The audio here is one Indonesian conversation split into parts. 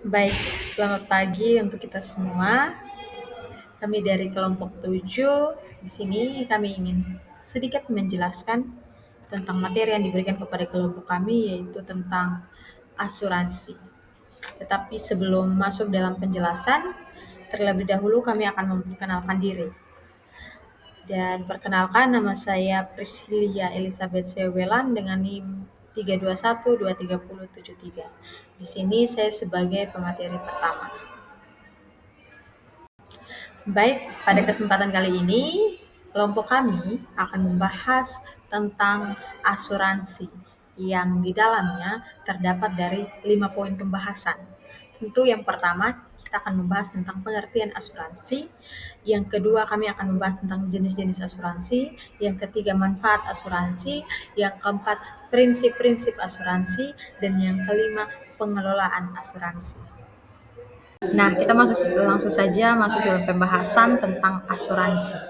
Baik, selamat pagi untuk kita semua. Kami dari kelompok 7. Di sini kami ingin sedikit menjelaskan tentang materi yang diberikan kepada kelompok kami, yaitu tentang asuransi. Tetapi sebelum masuk dalam penjelasan, terlebih dahulu kami akan memperkenalkan diri. Dan perkenalkan, nama saya Priscilia Elizabeth Sewelan dengan NIM 3212373. Di sini saya sebagai pemateri pertama. Baik, pada kesempatan kali ini, kelompok kami akan membahas tentang asuransi yang di dalamnya terdapat dari 5 poin pembahasan. Tentu yang pertama, kita akan membahas tentang pengertian asuransi. Yang kedua, kami akan membahas tentang jenis-jenis asuransi. Yang ketiga, manfaat asuransi. Yang keempat, prinsip-prinsip asuransi. Dan yang kelima, pengelolaan asuransi. Nah, kita langsung saja masuk dalam pembahasan tentang asuransi.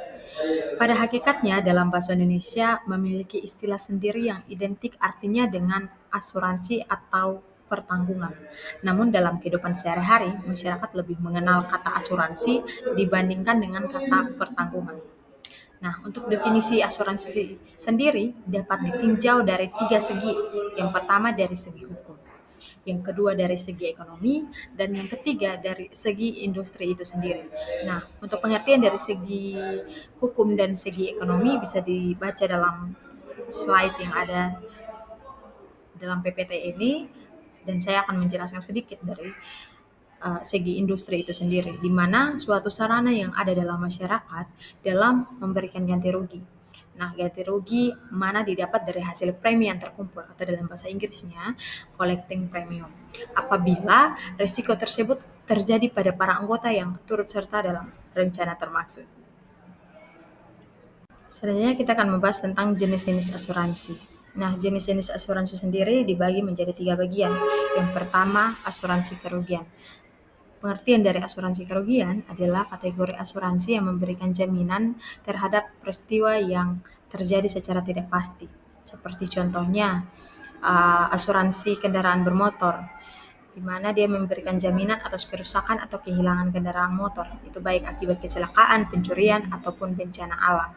Pada hakikatnya, dalam bahasa Indonesia memiliki istilah sendiri yang identik artinya dengan asuransi atau pertanggungan. Namun dalam kehidupan sehari-hari, masyarakat lebih mengenal kata asuransi dibandingkan dengan kata pertanggungan. Nah, untuk definisi asuransi sendiri dapat ditinjau dari 3 segi. Yang pertama dari segi hukum, yang kedua dari segi ekonomi, dan yang ketiga dari segi industri itu sendiri. Nah, untuk pengertian dari segi hukum dan segi ekonomi bisa dibaca dalam slide yang ada dalam PPT ini, dan saya akan menjelaskan sedikit dari segi industri itu sendiri, di mana suatu sarana yang ada dalam masyarakat dalam memberikan ganti rugi. Nah, ganti rugi mana didapat dari hasil premi yang terkumpul atau dalam bahasa Inggrisnya collecting premium. Apabila risiko tersebut terjadi pada para anggota yang turut serta dalam rencana termaksud. Selanjutnya kita akan membahas tentang jenis-jenis asuransi. Nah, jenis-jenis asuransi sendiri dibagi menjadi 3 bagian. Yang pertama, asuransi kerugian. Pengertian dari asuransi kerugian adalah kategori asuransi yang memberikan jaminan terhadap peristiwa yang terjadi secara tidak pasti. Seperti contohnya, asuransi kendaraan bermotor, di mana dia memberikan jaminan atas kerusakan atau kehilangan kendaraan motor, itu baik akibat kecelakaan, pencurian, ataupun bencana alam.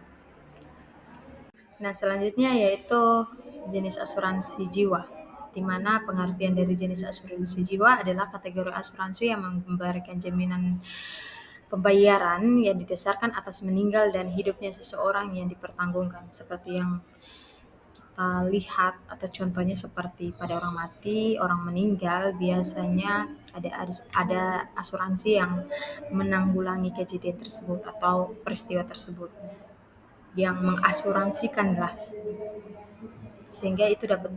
Nah, selanjutnya yaitu jenis asuransi jiwa, di mana pengertian dari jenis asuransi jiwa adalah kategori asuransi yang memberikan jaminan pembayaran yang didasarkan atas meninggal dan hidupnya seseorang yang dipertanggungkan, seperti yang kita lihat atau contohnya seperti pada orang mati, orang meninggal, biasanya ada asuransi yang menanggulangi kejadian tersebut atau peristiwa tersebut, yang mengasuransikan lah, sehingga itu dapat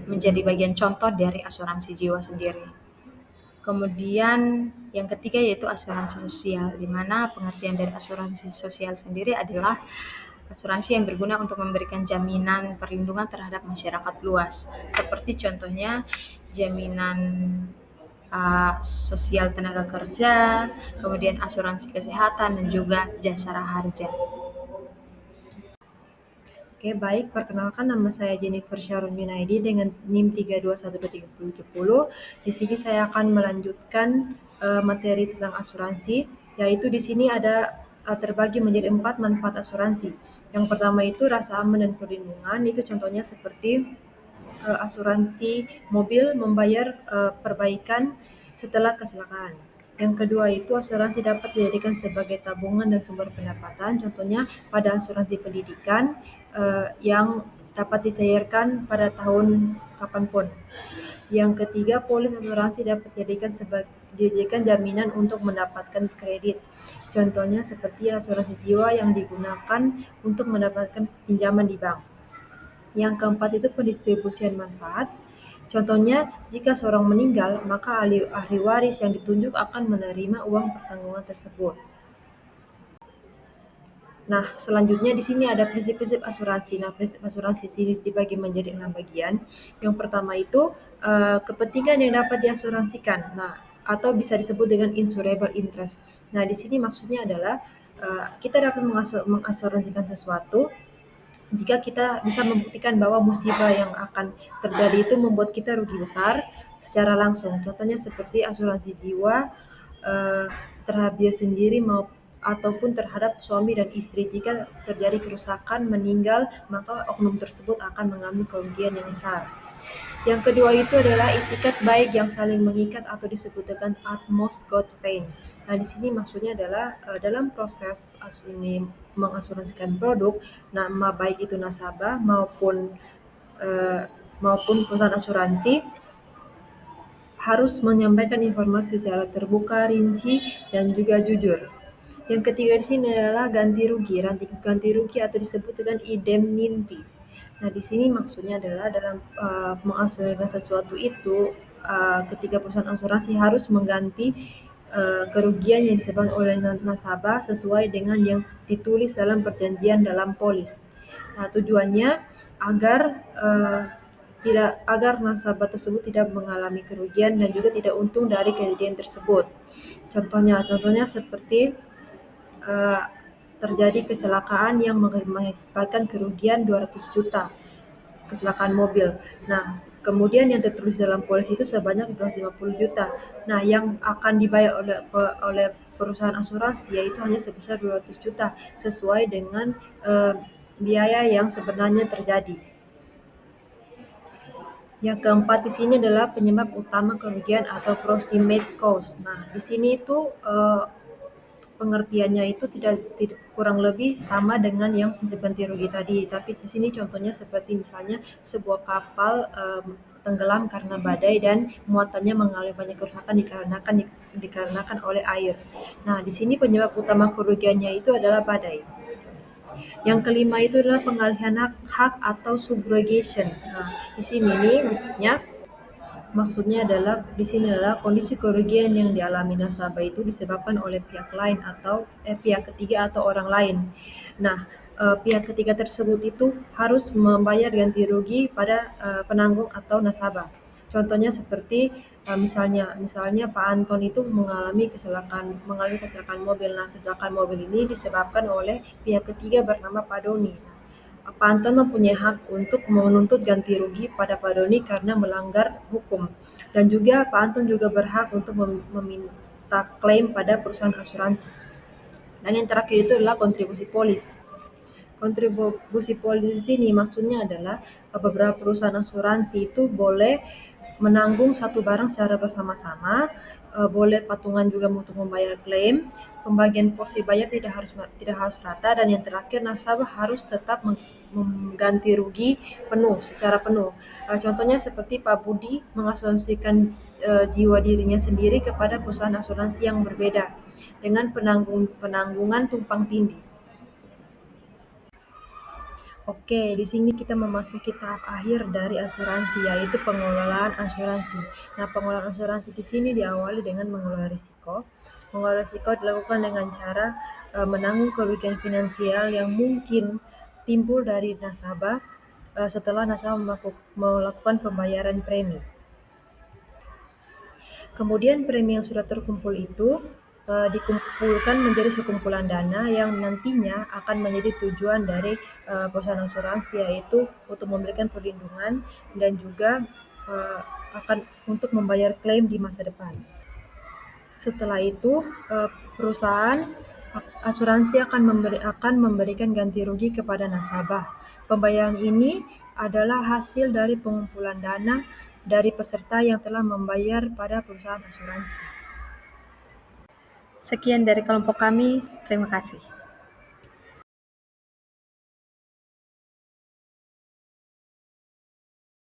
menjadi bagian contoh dari asuransi jiwa sendiri. Kemudian yang ketiga yaitu asuransi sosial, di mana pengertian dari asuransi sosial sendiri adalah asuransi yang berguna untuk memberikan jaminan perlindungan terhadap masyarakat luas, seperti contohnya jaminan sosial tenaga kerja, kemudian asuransi kesehatan, dan juga jasara harja. Oke, baik. Perkenalkan, nama saya Jennifer Sharon Yunaidi dengan NIM 3213070. Di sini saya akan melanjutkan materi tentang asuransi, yaitu di sini ada terbagi menjadi 4 manfaat asuransi. Yang pertama itu rasa aman dan perlindungan, itu contohnya seperti asuransi mobil membayar perbaikan setelah kecelakaan. Yang kedua itu asuransi dapat dijadikan sebagai tabungan dan sumber pendapatan, contohnya pada asuransi pendidikan yang dapat dicairkan pada tahun kapanpun. Yang ketiga, polis asuransi dapat dijadikan jaminan untuk mendapatkan kredit. Contohnya seperti asuransi jiwa yang digunakan untuk mendapatkan pinjaman di bank. Yang keempat itu pendistribusian manfaat. Contohnya, jika seorang meninggal, maka ahli waris yang ditunjuk akan menerima uang pertanggungan tersebut. Nah, selanjutnya di sini ada prinsip-prinsip asuransi. Nah, prinsip asuransi sini dibagi menjadi 6 bagian. Yang pertama itu kepentingan yang dapat diasuransikan. Nah, atau bisa disebut dengan insurable interest. Nah, di sini maksudnya adalah kita dapat mengasuransikan sesuatu jika kita bisa membuktikan bahwa musibah yang akan terjadi itu membuat kita rugi besar, secara langsung. Contohnya seperti asuransi jiwa terhadap dia sendiri ataupun terhadap suami dan istri. Jika terjadi kerusakan, meninggal, maka oknum tersebut akan mengalami kerugian yang besar. Yang kedua itu adalah itikat baik yang saling mengikat atau disebut dengan utmost good faith. Nah, di sini maksudnya adalah dalam proses ini mengasuransikan produk, nama baik itu nasabah eh, maupun perusahaan asuransi harus menyampaikan informasi secara terbuka, rinci, dan juga jujur. Yang ketiga di sini adalah ganti rugi. Ganti rugi atau disebut dengan indemnity. Nah, di sini maksudnya adalah dalam mengasuransikan sesuatu itu, ketika perusahaan asuransi harus mengganti kerugian yang disebabkan oleh nasabah sesuai dengan yang ditulis dalam perjanjian dalam polis. Nah, tujuannya agar agar nasabah tersebut tidak mengalami kerugian dan juga tidak untung dari kejadian tersebut. Contohnya seperti uh, terjadi kecelakaan yang mengakibatkan kerugian 200 juta, kecelakaan mobil. Nah, kemudian yang tertulis dalam polis itu sebanyak 250 juta. Nah, yang akan dibayar oleh perusahaan asuransi yaitu hanya sebesar 200 juta sesuai dengan biaya yang sebenarnya terjadi. Yang keempat di sini adalah penyebab utama kerugian atau proximate cause. Nah, di sini itu pengertiannya itu tidak kurang lebih sama dengan yang prinsip ganti rugi tadi. Tapi di sini contohnya seperti misalnya sebuah kapal tenggelam karena badai dan muatannya mengalami banyak kerusakan dikarenakan oleh air. Nah, di sini penyebab utama kerugiannya itu adalah badai. Yang kelima itu adalah pengalihan hak atau subrogation. Nah, di sini nih maksudnya adalah di sini adalah kondisi kerugian yang dialami nasabah itu disebabkan oleh pihak lain atau pihak ketiga atau orang lain. Nah, pihak ketiga tersebut itu harus membayar ganti rugi pada penanggung atau nasabah. Contohnya seperti misalnya Pak Anton itu mengalami kecelakaan mobil. Nah, kecelakaan mobil ini disebabkan oleh pihak ketiga bernama Pak Doni. Pak Anton mempunyai hak untuk menuntut ganti rugi pada Pak Doni karena melanggar hukum. Dan juga Pak Anton juga berhak untuk meminta klaim pada perusahaan asuransi. Dan yang terakhir itu adalah kontribusi polis. Kontribusi polis di sini maksudnya adalah beberapa perusahaan asuransi itu boleh menanggung satu barang secara bersama-sama, boleh patungan juga untuk membayar klaim, pembagian porsi bayar tidak harus rata, dan yang terakhir nasabah harus tetap mengganti rugi secara penuh. Contohnya seperti Pak Budi mengasuransikan jiwa dirinya sendiri kepada perusahaan asuransi yang berbeda dengan penanggungan tumpang tindih. Oke, di sini kita memasuki tahap akhir dari asuransi, yaitu pengelolaan asuransi. Nah, pengelolaan asuransi di sini diawali dengan mengelola risiko. Mengelola risiko dilakukan dengan cara menanggung kerugian finansial yang mungkin timbul dari nasabah setelah nasabah melakukan pembayaran premi. Kemudian premi yang sudah terkumpul itu dikumpulkan menjadi sekumpulan dana yang nantinya akan menjadi tujuan dari perusahaan asuransi, yaitu untuk memberikan perlindungan dan juga akan untuk membayar klaim di masa depan. Setelah itu perusahaan asuransi akan memberikan ganti rugi kepada nasabah. Pembayaran ini adalah hasil dari pengumpulan dana dari peserta yang telah membayar pada perusahaan asuransi. Sekian dari kelompok kami, terima kasih.